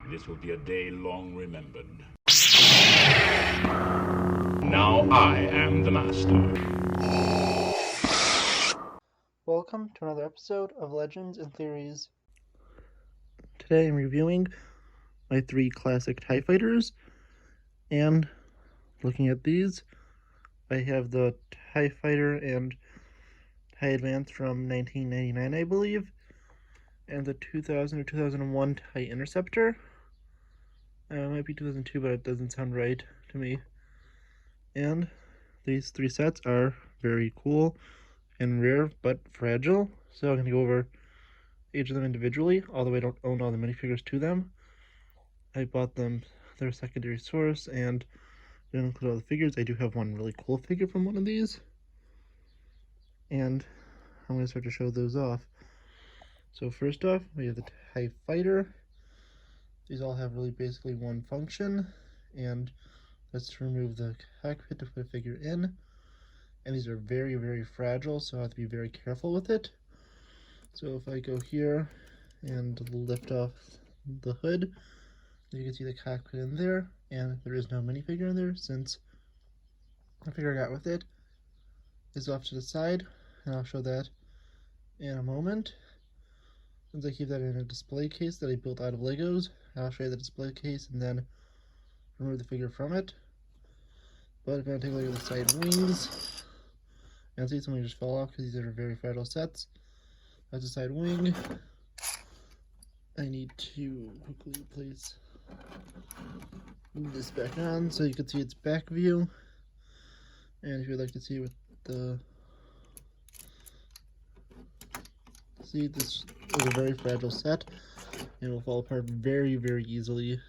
This will be a day long remembered. Now I am the master. Welcome to another episode of Legends and Theories. Today I'm reviewing my 3 classic TIE fighters, and looking at these, I have the TIE Fighter and TIE Advance from 1999, I believe, and the 2000 or 2001 TIE Interceptor. It might be 2002, but it doesn't sound right to me. And these 3 sets are very cool and rare, but fragile, so I'm going to go over each of them individually, although I don't own all the minifigures to them. I bought them their secondary source and didn't include all the figures. I do have one really cool figure from one of these, and I'm going to start to show those off. So first off, we have the TIE Fighter. These all have really basically one function, and that's to remove the cockpit to put a figure in. And these are very, very fragile, so I have to be very careful with it. So if I go here and lift off the hood, you can see the cockpit in there, and there is no minifigure in there since the figure I got with it is off to the side, and I'll show that in a moment. Since I keep that in a display case that I built out of Legos, I'll show you the display case and then remove the figure from it. But if I take a look at the side wings, and see something just fall off because these are very fragile sets. That's the side wing. I need to quickly place this back on so you can see its back view. And if you'd like to see what see, this is a very fragile set and will fall apart very, very easily.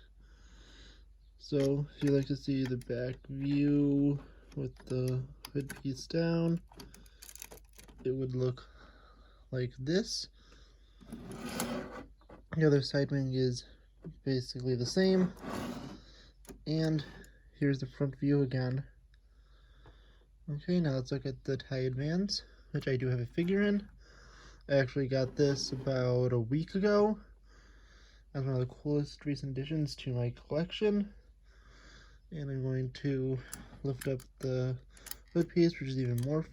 So if you'd like to see the back view with the hood piece down, it would look like this. The other side wing is basically the same, and here's the front view again. Okay, now let's look at the TIE Advance, which I do have a figure in. I actually got this about a week ago as one of the coolest recent additions to my collection. And I'm going to lift up the hood piece, which is even more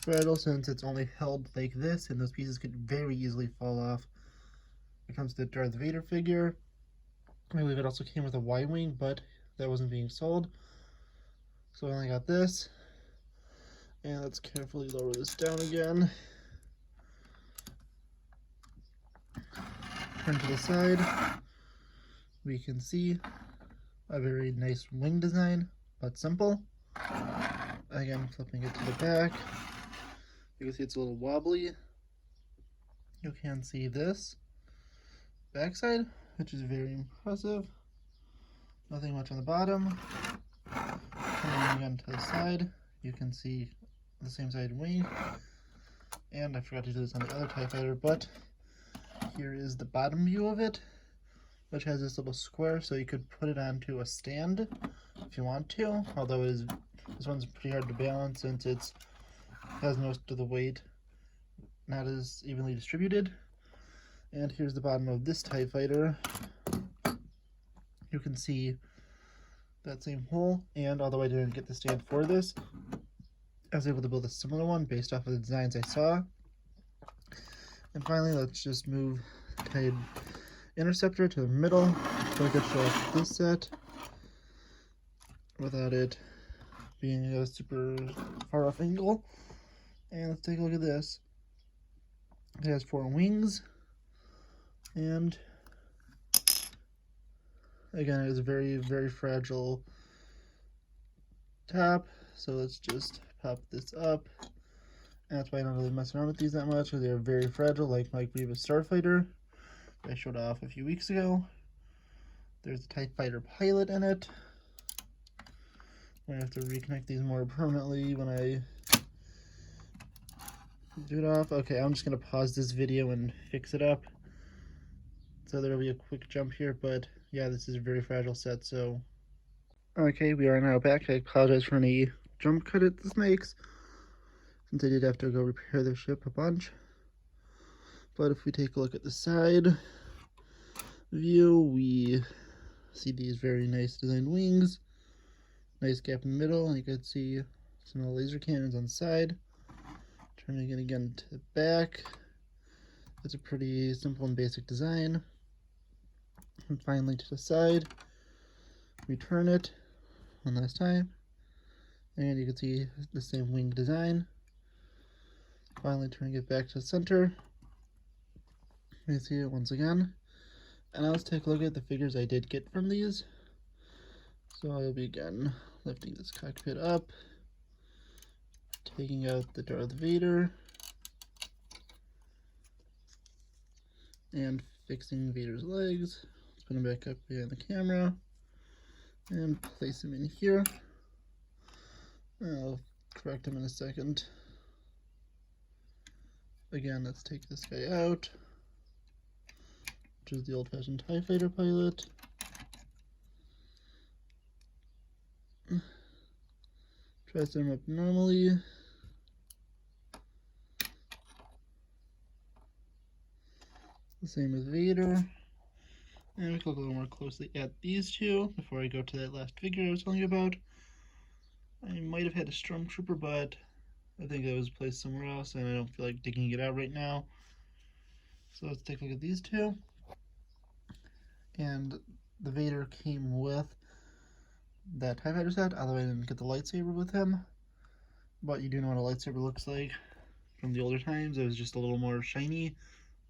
fragile since it's only held like this, and those pieces could very easily fall off. When it comes to the Darth Vader figure, I believe it also came with a Y-wing, but that wasn't being sold. So I only got this. And let's carefully lower this down again. Turn to the side. We can see a very nice wing design, but simple. Again, flipping it to the back, you can see it's a little wobbly. You can see this backside, which is very impressive. Nothing much on the bottom. Coming again to the side, you can see the same side wing. And I forgot to do this on the other TIE Fighter, but here is the bottom view of it, which has this little square, so you could put it onto a stand if you want to, although this one's pretty hard to balance since it has most of the weight not as evenly distributed. And here's the bottom of this TIE Fighter. You can see that same hole, and although I didn't get the stand for this, I was able to build a similar one based off of the designs I saw. And finally, let's just move the TIE Interceptor to the middle so I could show off this set without it being a super far off angle. And let's take a look at this. It has 4 wings, and again, it is a very, very fragile top. So let's just pop this up. And that's why I don't really mess around with these that much, because they're very fragile, like my previous Starfighter I showed off a few weeks ago. There's a TIE Fighter pilot in it. I'm going to have to reconnect these more permanently when I do it off. Okay, I'm just going to pause this video and fix it up. So there'll be a quick jump here, but yeah, this is a very fragile set, so... Okay, we are now back. I apologize for any jump cut this makes, since I did have to go repair the ship a bunch. But if we take a look at the side, view, we see these very nice designed wings, nice gap in the middle, and you can see some of the laser cannons on the side. Turning it again to the back, it's a pretty simple and basic design. And finally to the side, we turn it one last time, and you can see the same wing design. Finally turning it back to the center, you see it once again. And now let's take a look at the figures I did get from these. So I'll be again lifting this cockpit up, taking out the Darth Vader, and fixing Vader's legs. Let's put him back up behind the camera and place him in here. I'll correct him in a second. Again, let's take this guy out, which is the old-fashioned TIE Fighter pilot. Try to set him up normally. The same with Vader. And we can look a little more closely at these two before I go to that last figure I was telling you about. I might have had a Stormtrooper, but I think that was placed somewhere else, and I don't feel like digging it out right now. So let's take a look at these two. And the Vader came with that TIE Fighter set, although I didn't get the lightsaber with him. But you do know what a lightsaber looks like from the older times. It was just a little more shiny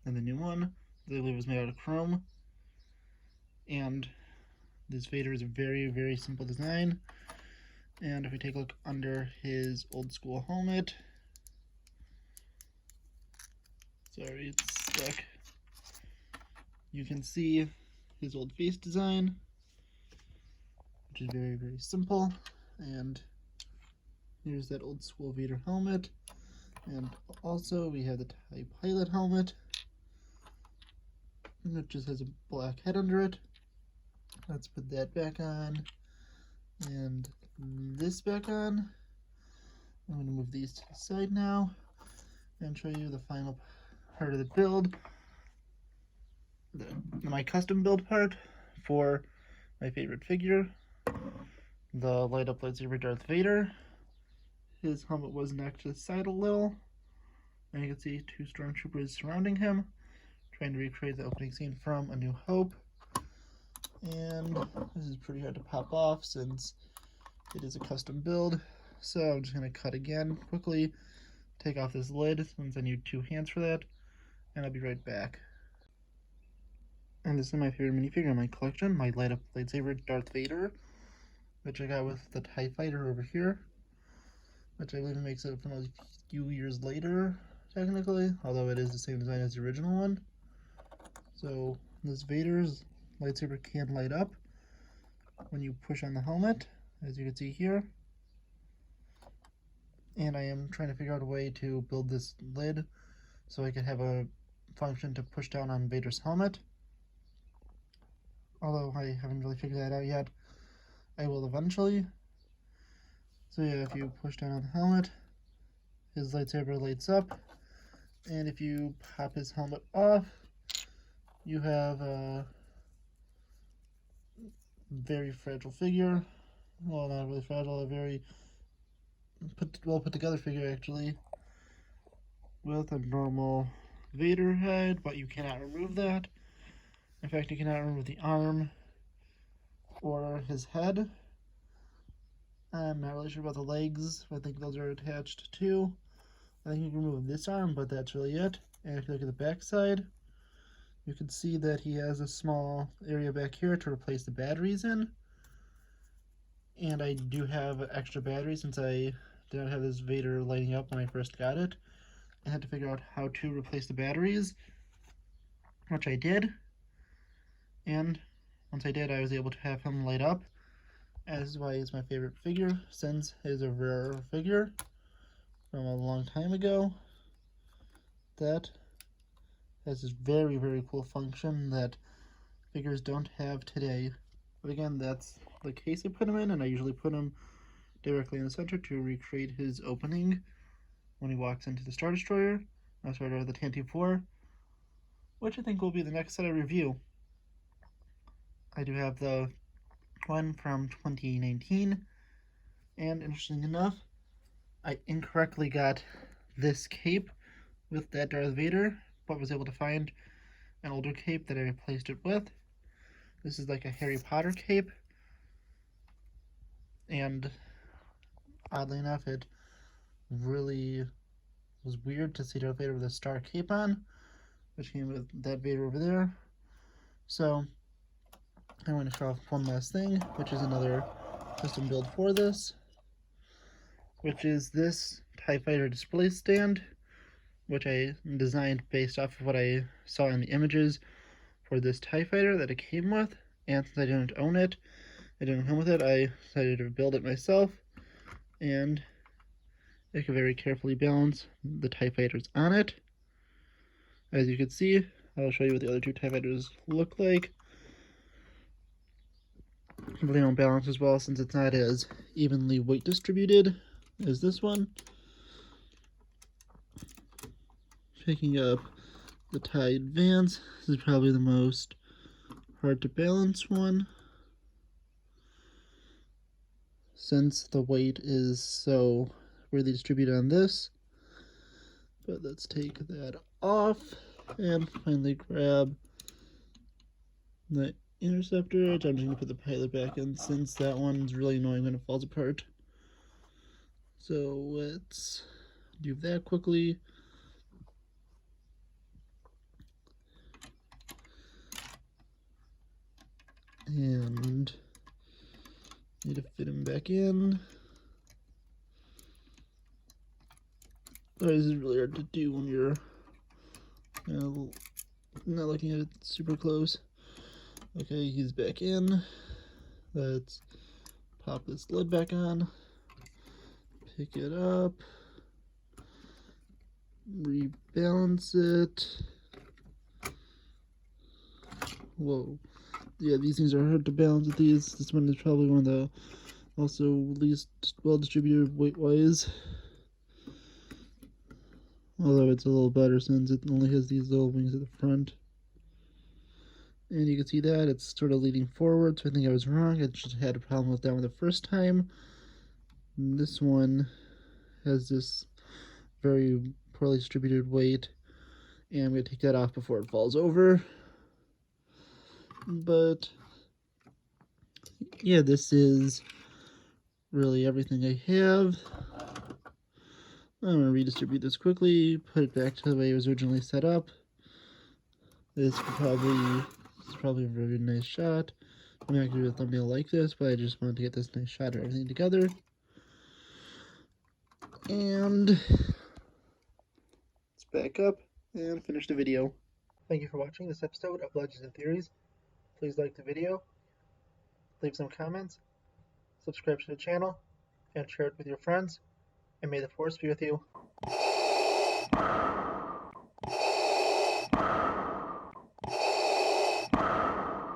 than the new one. I believe it was made out of chrome. And this Vader is a very, very simple design. And if we take a look under his old school helmet, sorry, it's stuck, you can see his old face design, which is very, very simple. And here's that old school Vader helmet. And also we have the TIE Pilot helmet, and it just has a black head under it. Let's put that back on, and this back on. I'm going to move these to the side now and show you the final part of the build. My custom build part for my favorite figure, the light up lightsaber Darth Vader. His helmet was knocked to the side a little, and you can see two stormtroopers surrounding him, trying to recreate the opening scene from A New Hope. And this is pretty hard to pop off since it is a custom build. So I'm just going to cut again quickly, take off this lid since I need 2 hands for that, and I'll be right back. And this is my favorite minifigure in my collection, my light up lightsaber Darth Vader, which I got with the TIE Fighter over here, which I believe makes it from a few years later, technically, although it is the same design as the original one. So this Vader's lightsaber can light up when you push on the helmet, as you can see here. And I am trying to figure out a way to build this lid so I could have a function to push down on Vader's helmet. Although I haven't really figured that out yet. I will eventually. So yeah, if you push down on the helmet, his lightsaber lights up. And if you pop his helmet off, you have a very fragile figure. Well, not really fragile, a very well put together figure actually, with a normal Vader head, but you cannot remove that. In fact, you cannot remove the arm or his head. I'm not really sure about the legs. I think those are attached too. I think you can remove this arm, but that's really it. And if you look at the back side, you can see that he has a small area back here to replace the batteries in. And I do have extra batteries since I did not have this Vader lighting up when I first got it. I had to figure out how to replace the batteries, which I did. And once I did, I was able to have him light up. And this is why he's my favorite figure, since he's a rare figure from a long time ago that has this very, very cool function that figures don't have today. But again, that's the case I put him in, and I usually put him directly in the center to recreate his opening when he walks into the Star Destroyer, the Tantive 4, which I think will be the next set I review. I do have the one from 2019, and interesting enough, I incorrectly got this cape with that Darth Vader, but was able to find an older cape that I replaced it with. This is like a Harry Potter cape, and oddly enough, it really was weird to see Darth Vader with a star cape on, which came with that Vader over there. So I want to show off one last thing, which is another custom build for this, which is this TIE Fighter display stand, which I designed based off of what I saw in the images for this TIE Fighter that it came with. And since I didn't own it, I didn't come with it, I decided to build it myself, and I can very carefully balance the TIE Fighters on it. As you can see, I'll show you what the other two TIE Fighters look like. But they don't balance as well since it's not as evenly weight distributed as this one. Picking up the TIE Advance, this is probably the most hard to balance one, since the weight is so weirdly distributed on this. But let's take that off and finally grab the Interceptor, which I'm just going to put the pilot back in since that one's really annoying when it falls apart. So let's do that quickly. And need to fit him back in. This is really hard to do when you're not looking at it super close. Okay, he's back in. Let's pop this lid back on, pick it up, rebalance it. Whoa. Yeah, these things are hard to balance with these. This one is probably one of the also least well distributed weight-wise. Although it's a little better since it only has these little wings at the front. And you can see that it's sort of leaning forward, so I think I was wrong. I just had a problem with that one the first time. And this one has this very poorly distributed weight, and I'm going to take that off before it falls over. But yeah, this is really everything I have. I'm going to redistribute this quickly, put it back to the way it was originally set up. This is probably a very nice shot. I'm not going to do a thumbnail like this, but I just wanted to get this nice shot of everything together. And let's back up and finish the video. Thank you for watching this episode of Legends and Theories. Please like the video, leave some comments, subscribe to the channel, and share it with your friends. And may the Force be with you.